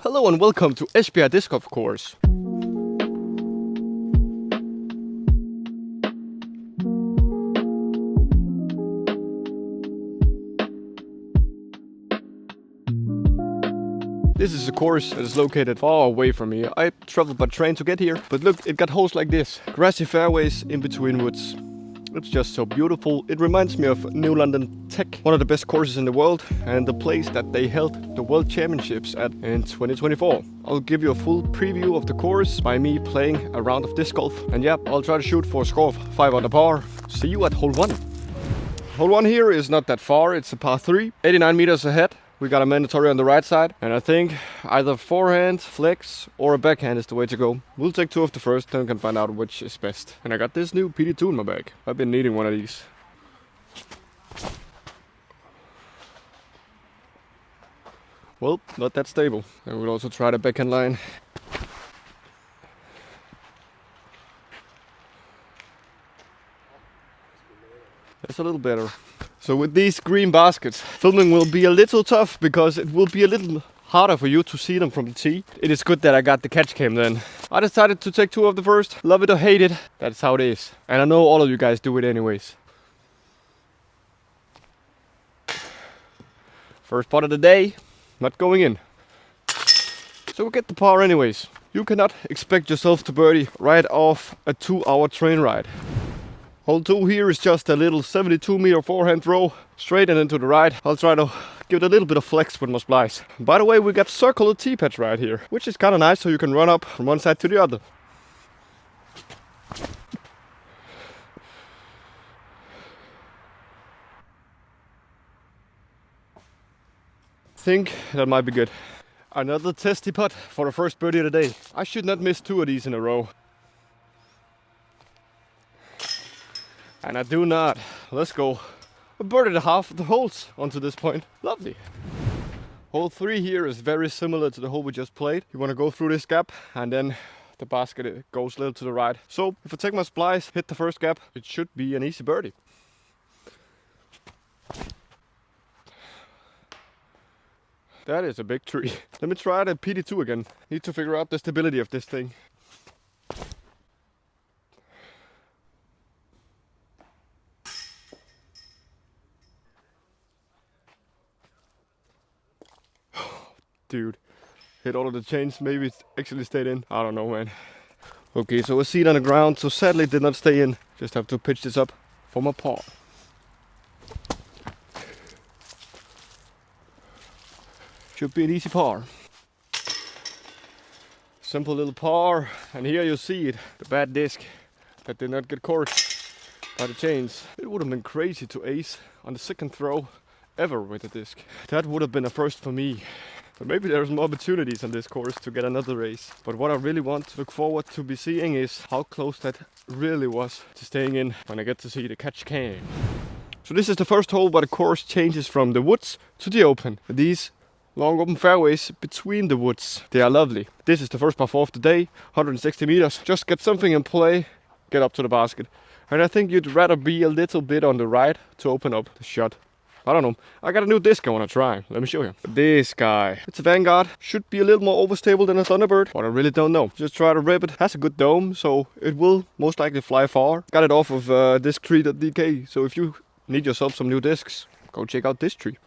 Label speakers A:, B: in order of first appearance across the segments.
A: Hello and welcome to Esbjerg Disc Golf Course. This is a course that is located far away from here. I traveled by train to get here, but look, it got holes like this. Grassy fairways in between woods. It's just so beautiful. It reminds me of New London Tech, one of the best courses in the world, and the place that they held the World Championships at in 2024. I'll give you a full preview of the course by me playing a round of disc golf. And yeah, I'll try to shoot for a score of 5 under par. See you at hole 1. Hole 1 here is not that far. It's a par 3, 89 meters ahead. We got a mandatory on the right side, and I think either forehand, flex, or a backhand is the way to go. We'll take 2 of the first, then we can find out which is best. And I got this new PD2 in my bag. I've been needing one of these. Well, not that stable. And we'll also try the backhand line. That's a little better. So with these green baskets, filming will be a little tough because it will be a little harder for you to see them from the tee. It is good that I got the catch cam then. I decided to take 2 of the first. Love it or hate it, that's how it is. And I know all of you guys do it anyways. First putt of the day, not going in. So we get the par anyways. You cannot expect yourself to birdie right off a 2-hour train ride. Hole 2 here is just a little 72 meter forehand throw, straight and into the right. I'll try to give it a little bit of flex with my splice. By the way, we got circular tee pads right here, which is kind of nice, so you can run up from one side to the other. I think that might be good. Another testy putt for the first birdie of the day. I should not miss 2 of these in a row. And I do not. Let's go. I birded half of the holes onto this point. Lovely. Hole 3 here is very similar to the hole we just played. You want to go through this gap and then the basket goes a little to the right. So if I take my splice, hit the first gap, it should be an easy birdie. That is a big tree. Let me try the PD2 again. Need to figure out the stability of this thing. Dude, hit all of the chains, maybe it actually stayed in. I don't know, man. Okay, so a seat on the ground, so sadly it did not stay in. Just have to pitch this up for my par. Should be an easy par. Simple little par, and here you see it, the bad disc that did not get caught by the chains. It would have been crazy to ace on the second throw ever with the disc. That would have been a first for me. But maybe there's more opportunities on this course to get another race. But what I really want to look forward to be seeing is how close that really was to staying in when I get to see the catch cam. So this is the first hole where the course changes from the woods to the open. These long open fairways between the woods, they are lovely. This is the first par 4 of the day, 160 meters. Just get something in play, get up to the basket. And I think you'd rather be a little bit on the right to open up the shot. I don't know. I got a new disc I want to try. Let me show you. This guy. It's a Vanguard. Should be a little more overstable than a Thunderbird, but I really don't know. Just try to rip it. Has a good dome, so it will most likely fly far. Got it off of disctree.dk. So if you need yourself some new discs, go check out this tree.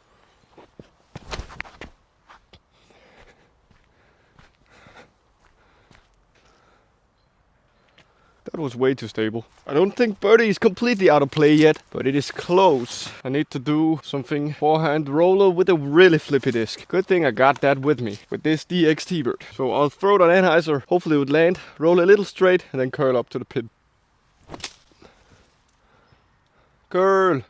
A: That was way too stable. I don't think birdie is completely out of play yet, but it is close. I need to do something forehand roller with a really flippy disc. Good thing I got that with me, with this DX Bird. So I'll throw it on Anheuser, hopefully it would land, roll a little straight, and then curl up to the pin. Curl!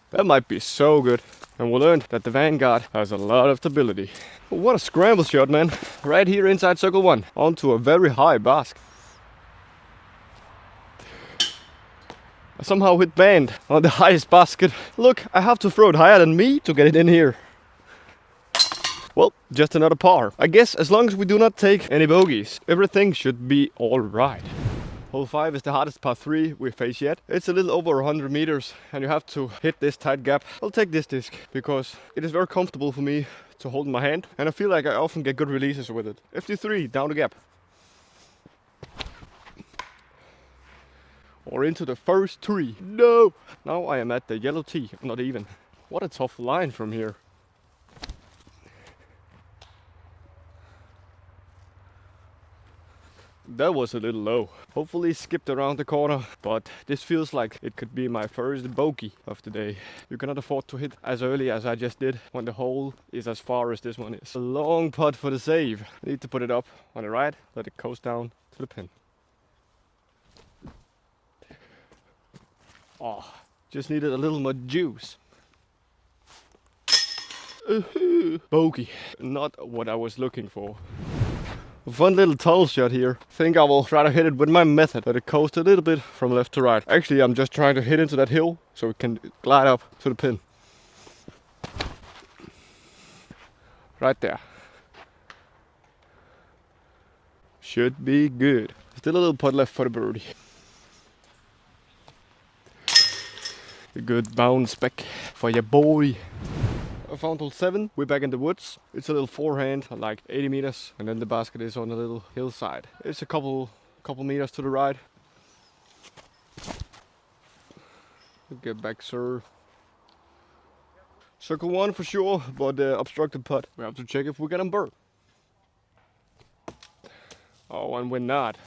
A: That might be so good. And we learned that the Vanguard has a lot of stability. What a scramble shot, man. Right here inside circle 1, onto a very high basket. I somehow hit band on the highest basket. Look, I have to throw it higher than me to get it in here. Well, just another par. I guess as long as we do not take any bogeys, everything should be alright. Hole 5 is the hardest par 3 we face yet. It's a little over 100 meters and you have to hit this tight gap. I'll take this disc because it is very comfortable for me to hold in my hand and I feel like I often get good releases with it. 53 down the gap. Or into the first tree. No! Now I am at the yellow tee, not even. What a tough line from here. That was a little low. Hopefully skipped around the corner, but this feels like it could be my first bogey of the day. You cannot afford to hit as early as I just did when the hole is as far as this one is. A long putt for the save. I need to put it up on the right, let it coast down to the pin. Oh, just needed a little more juice. Bogey, not what I was looking for. A fun little tunnel shot here. Think I will try to hit it with my method. Let it coast a little bit from left to right. Actually, I'm just trying to hit into that hill so it can glide up to the pin. Right there. Should be good. Still a little putt left for the birdie. A good bounce back for your boy. I found hole 7, we're back in the woods. It's a little forehand, like 80 meters, and then the basket is on a little hillside. It's a couple meters to the right. Get back, sir. Circle 1 for sure, but obstructed putt. We have to check if we get on bird. Oh, and we're not.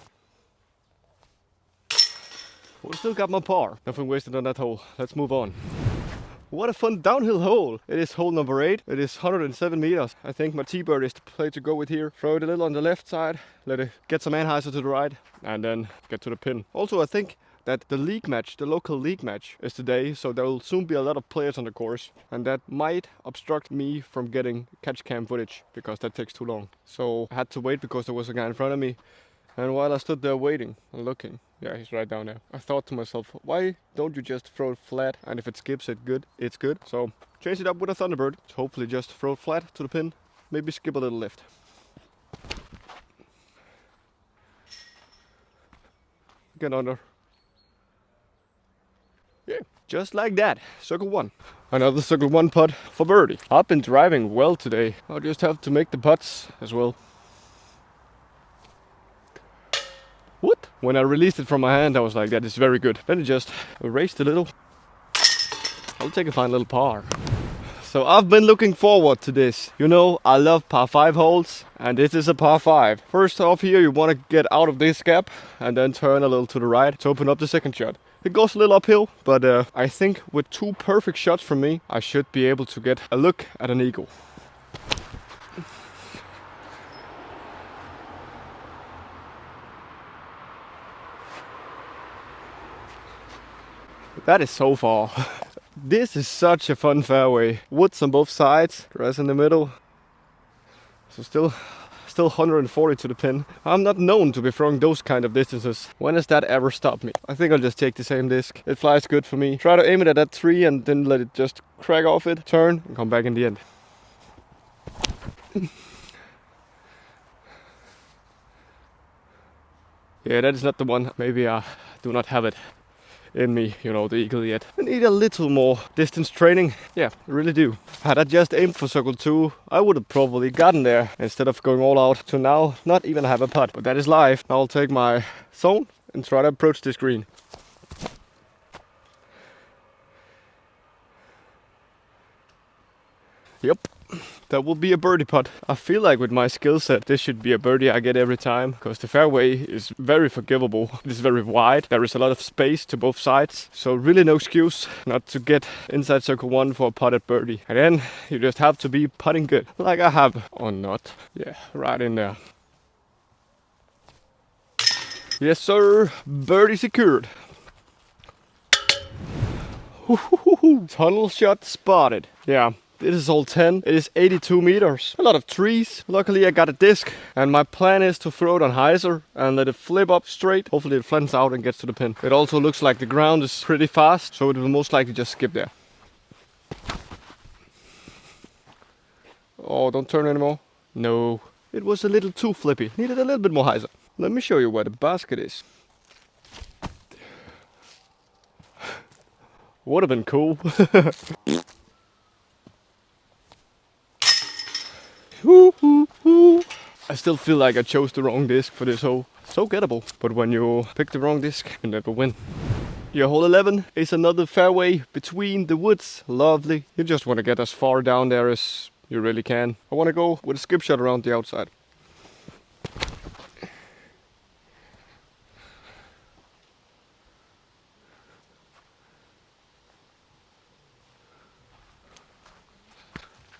A: We still got my par. Nothing wasted on that hole. Let's move on. What a fun downhill hole. It is hole number 8. It is 107 meters. I think my T-bird is the play to go with here. Throw it a little on the left side. Let it get some anhyzer to the right. And then get to the pin. Also, I think that the league match, the local league match is today. So there will soon be a lot of players on the course. And that might obstruct me from getting catch cam footage. Because that takes too long. So I had to wait because there was a guy in front of me. And while I stood there waiting and looking, yeah, he's right down there. I thought to myself, why don't you just throw it flat? And if it skips it good, it's good. So change it up with a Thunderbird. Hopefully just throw it flat to the pin. Maybe skip a little left. Get under. Yeah, just like that. Circle 1. Another circle 1 putt for birdie. I've been driving well today. I'll just have to make the putts as well. What? When I released it from my hand, I was like, that is very good. Then it just erased a little. I'll take a fine little par. So I've been looking forward to this. You know, I love par 5 holes, and this is a par 5. First off here, you want to get out of this gap, and then turn a little to the right to open up the second shot. It goes a little uphill, but I think with 2 perfect shots from me, I should be able to get a look at an eagle. That is so far. This is such a fun fairway. Woods on both sides, grass in the middle. So still 140 to the pin. I'm not known to be throwing those kind of distances. When has that ever stopped me? I think I'll just take the same disc. It flies good for me. Try to aim it at that tree and then let it just crack off it, turn and come back in the end. Yeah, that is not the one. Maybe I do not have it in me, you know, the eagle yet. I need a little more distance training. Yeah, I really do. Had I just aimed for circle 2, I would have probably gotten there instead of going all out to now not even have a putt. But that is life. Now I'll take my zone and try to approach this green. Yep. That will be a birdie putt. I feel like with my skill set, this should be a birdie I get every time, because the fairway is very forgivable. It is very wide. There is a lot of space to both sides, so really no excuse not to get inside circle 1 for a putt at birdie. And then you just have to be putting good, like I have, or not. Yeah, right in there. Yes sir, birdie secured. Tunnel shot spotted. Yeah. This is hole 10. It is 82 meters. A lot of trees. Luckily I got a disc and my plan is to throw it on hyzer and let it flip up straight. Hopefully it flens out and gets to the pin. It also looks like the ground is pretty fast, so it will most likely just skip there. Oh, don't turn anymore. No. It was a little too flippy. Needed a little bit more hyzer. Let me show you where the basket is. Would have been cool. I still feel like I chose the wrong disc for this hole. So gettable. But when you pick the wrong disc, you never win. Your hole 11 is another fairway between the woods. Lovely. You just want to get as far down there as you really can. I want to go with a skip shot around the outside.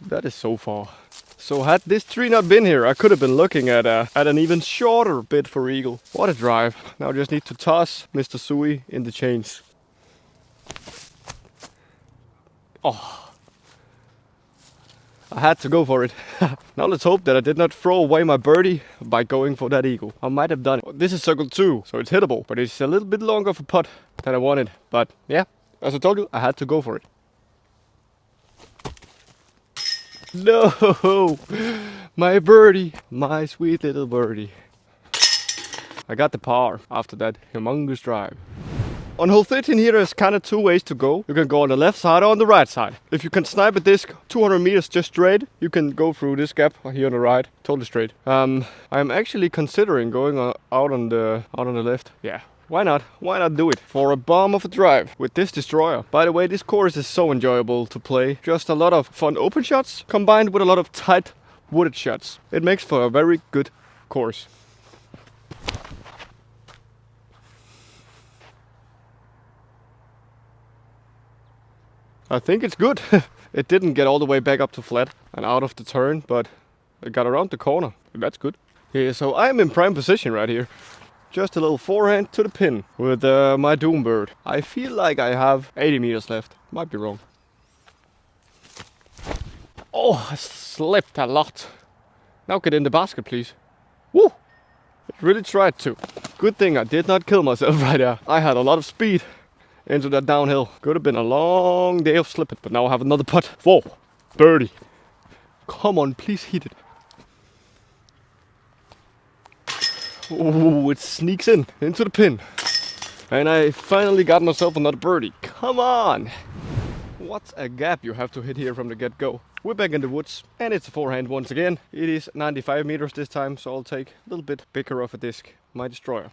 A: That is so far. So had this tree not been here, I could have been looking at an even shorter bit for eagle. What a drive. Now I just need to toss Mr. Sui in the chains. Oh, I had to go for it. Now let's hope that I did not throw away my birdie by going for that eagle. I might have done it. This is circle 2, so it's hittable, but it's a little bit longer of a putt than I wanted. But yeah, as I told you, I had to go for it. No, my birdie, my sweet little birdie. I got the par after that humongous drive. On hole 13 here, there's kind of two ways to go. You can go on the left side or on the right side. If you can snipe a disc 200 meters just straight, you can go through this gap here on the right, totally straight. I'm actually considering going out on the left. Yeah. Why not? Why not do it for a bomb of a drive with this destroyer? By the way, this course is so enjoyable to play. Just a lot of fun open shots combined with a lot of tight wooded shots. It makes for a very good course. I think it's good. It didn't get all the way back up to flat and out of the turn, but it got around the corner. That's good. Yeah, so I'm in prime position right here. Just a little forehand to the pin with my Doom Bird. I feel like I have 80 meters left. Might be wrong. Oh, I slipped a lot. Now get in the basket, please. Woo! It really tried to. Good thing I did not kill myself right there. I had a lot of speed into that downhill. Could have been a long day of slipping, but now I have another putt. Whoa! Birdie. Come on, please hit it. Oh, it sneaks into the pin. And I finally got myself another birdie. Come on! What a gap you have to hit here from the get-go. We're back in the woods, and it's a forehand once again. It is 95 meters this time, so I'll take a little bit bigger of a disc. My destroyer.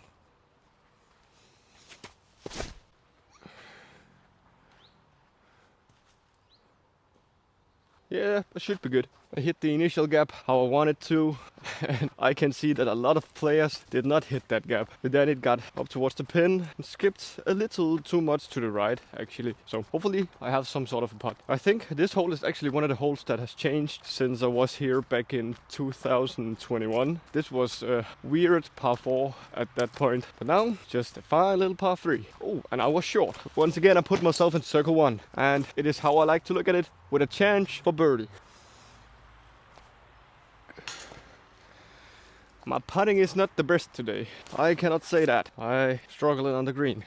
A: Yeah, it should be good. I hit the initial gap how I wanted to, and I can see that a lot of players did not hit that gap. But then it got up towards the pin and skipped a little too much to the right, actually. So hopefully I have some sort of a putt. I think this hole is actually one of the holes that has changed since I was here back in 2021. This was a weird par 4 at that point, but now just a fine little par 3. Oh, and I was short. Once again, I put myself in circle 1, and it is how I like to look at it, with a chance for birdie. My putting is not the best today. I cannot say that. I struggling on the green.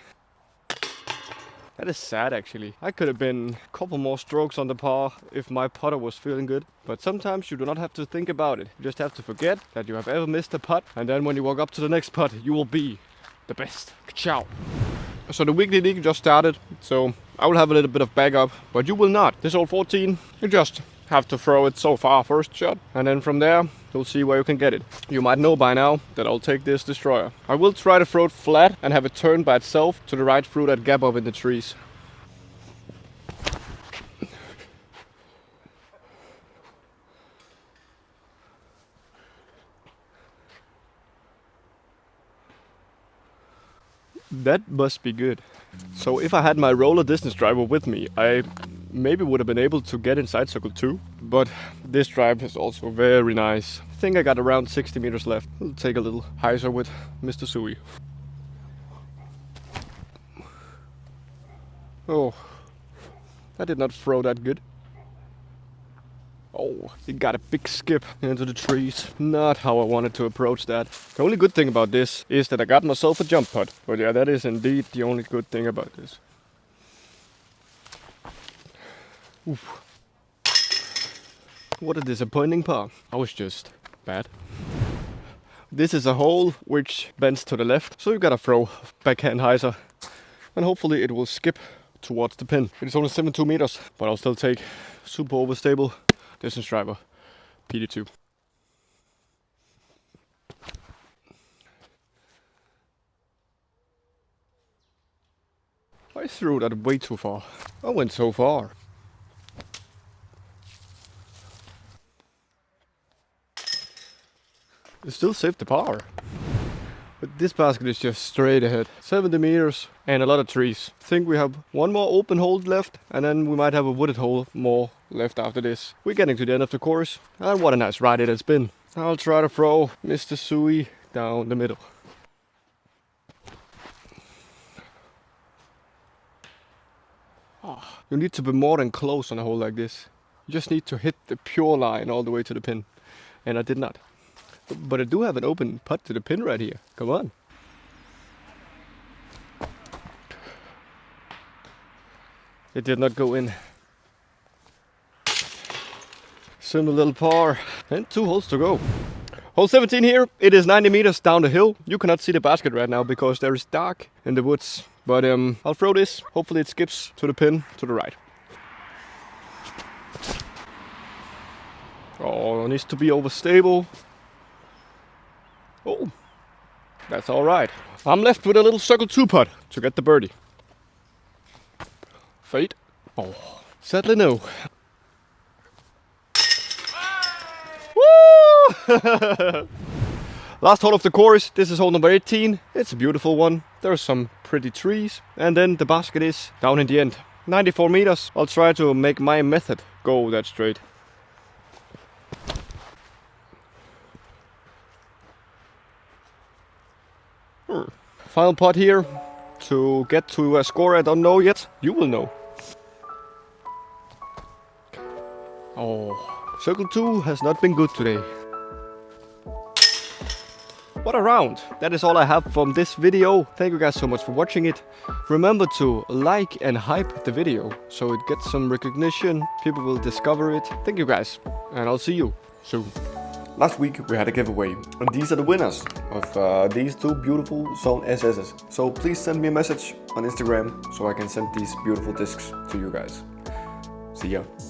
A: That is sad, actually. I could have been a couple more strokes on the par if my putter was feeling good. But sometimes you do not have to think about it. You just have to forget that you have ever missed a putt. And then when you walk up to the next putt, you will be the best. Ciao. So the weekly league just started. So I will have a little bit of backup, but you will not. This hole 14, you just have to throw it so far first shot, and then from there you'll see where you can get it. You might know by now that I'll take this destroyer. I will try to throw it flat and have it turn by itself to the right through that gap up in the trees. That must be good. So if I had my roller distance driver with me, I maybe would have been able to get inside circle 2, but this drive is also very nice. I think I got around 60 meters left. I'll take a little hyzer with Mr. Sui. Oh, I did not throw that good. Oh, it got a big skip into the trees. Not how I wanted to approach that. The only good thing about this is that I got myself a jump putt. But yeah, that is indeed the only good thing about this. Oof. What a disappointing par. I was just bad. This is a hole which bends to the left, so you gotta throw backhand hyzer. And hopefully it will skip towards the pin. It is only 72 meters, but I'll still take super overstable distance driver, PD2. I threw that way too far. I went so far. It still saved the par. But this basket is just straight ahead. 70 meters and a lot of trees. I think we have one more open hole left, and then we might have a wooded hole more left after this. We're getting to the end of the course, and what a nice ride it has been. I'll try to throw Mr. Sui down the middle. You need to be more than close on a hole like this. You just need to hit the pure line all the way to the pin. And I did not. But I do have an open putt to the pin right here. Come on. It did not go in. Simple little par. And 2 holes to go. Hole 17 here. It is 90 meters down the hill. You cannot see the basket right now because there is dark in the woods. But I'll throw this. Hopefully it skips to the pin to the right. Oh, it needs to be overstable. Oh, that's all right. I'm left with a little circle 2 putt to get the birdie. Fade. Oh, sadly no. Woo! Last hole of the course. This is hole number 18. It's a beautiful one. There's some pretty trees. And then the basket is down in the end. 94 meters. I'll try to make my method go that straight. Final putt here to get to a score I don't know yet. You will know. Oh, circle 2 has not been good today. What a round! That is all I have from this video. Thank you guys so much for watching it. Remember to like and hype the video so it gets some recognition. People will discover it. Thank you guys, and I'll see you soon. Last week we had a giveaway, and these are the winners of these 2 beautiful Zone SS's. So please send me a message on Instagram so I can send these beautiful discs to you guys. See ya.